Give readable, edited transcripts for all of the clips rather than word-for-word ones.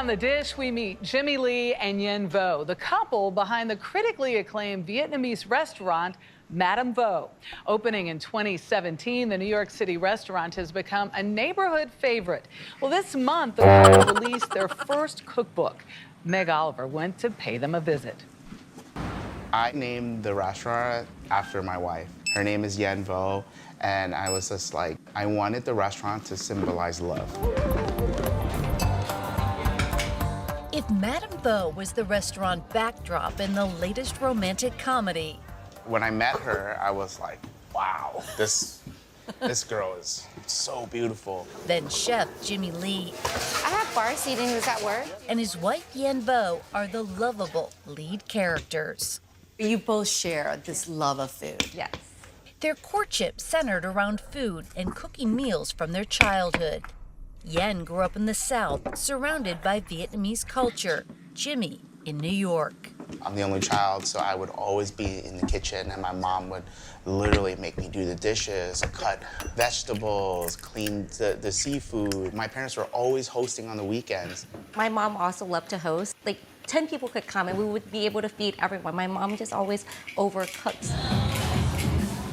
on the dish, we meet Jimmy Lee and Yen Vo, the couple behind the critically acclaimed Vietnamese restaurant Madame Vo. Opening in 2017, the New York City restaurant has become a neighborhood favorite. Well, this month, the couple released their first cookbook. Meg Oliver went to pay them a visit. I named the restaurant after my wife. Her name is Yen Vo, and I was just like, I wanted the restaurant to symbolize love. If Madame Vo was the restaurant backdrop in the latest romantic comedy. When I met her, I was like, wow, this girl is so beautiful. Then chef Jimmy Lee I have bar seating. Does that work? and his wife Yen Vo are the lovable lead characters. You both share this love of food. Yes. Their courtship centered around food and cooking meals from their childhood. Yen grew up in the South, surrounded by Vietnamese culture. Jimmy in New York. I'm the only child, so I would always be in the kitchen, and my mom would literally make me do the dishes, cut vegetables, clean the seafood. My parents were always hosting on the weekends. My mom also loved to host. Like 10 people could come and we would be able to feed everyone. My mom just always overcooks.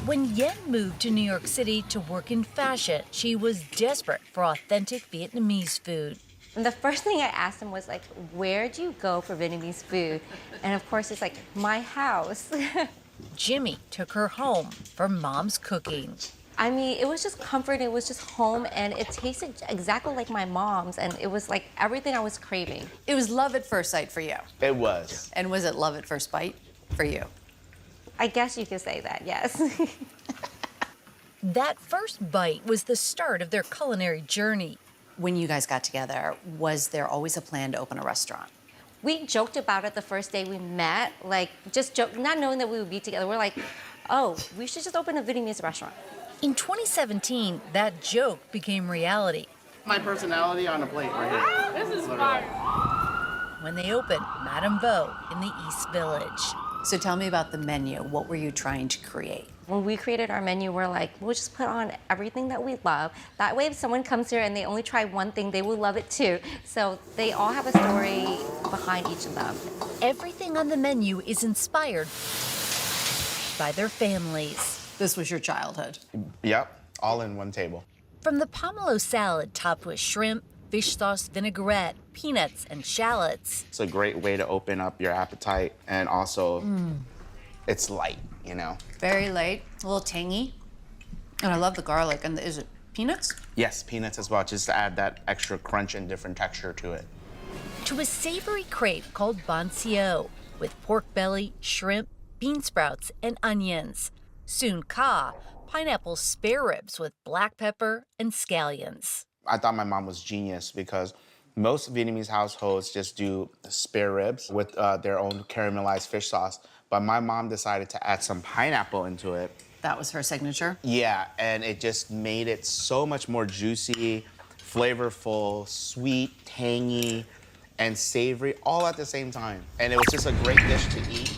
When Yen moved to New York City to work in fashion, she was desperate for authentic Vietnamese food. And the first thing I asked him was like, where do you go for Vietnamese food? And of course, it's like, my house. Jimmy took her home for mom's cooking. I mean, it was just comforting. It was just home, and it tasted exactly like my mom's, and it was like everything I was craving. It was love at first sight for you. It was. And was it love at first bite for you? I guess you could say that, yes. That first bite was the start of their culinary journey. When you guys got together, was there always a plan to open a restaurant? We joked about it the first day we met, like just joke, not knowing that we would be together. We're like, oh, we should just open a Vietnamese restaurant. In 2017, that joke became reality My personality on a plate right here. This is fire. when they opened Madame Vo in the East Village. So tell me about the menu. What were you trying to create? When we created our menu, we're like, we'll just put on everything that we love. That way, if someone comes here and they only try one thing, they will love it too. So they all have a story behind each of them. Everything on the menu is inspired by their families. This was your childhood. Yep, all in one table. From the pomelo salad topped with shrimp, fish sauce vinaigrette, peanuts, and shallots, It's a great way to open up your appetite, and also it's light, you know? Very light, a little tangy. And I love the garlic. And is it peanuts? Yes, peanuts as well, just to add that extra crunch and different texture to it. to a savory crepe called Bon Sio with pork belly, shrimp, bean sprouts, and onions. Soon Ka, pineapple spare ribs with black pepper and scallions. I thought my mom was genius because most Vietnamese households just do spare ribs with their own caramelized fish sauce. But my mom decided to add some pineapple into it. That was her signature? Yeah, and it just made it so much more juicy, flavorful, sweet, tangy, and savory all at the same time. And it was just a great dish to eat.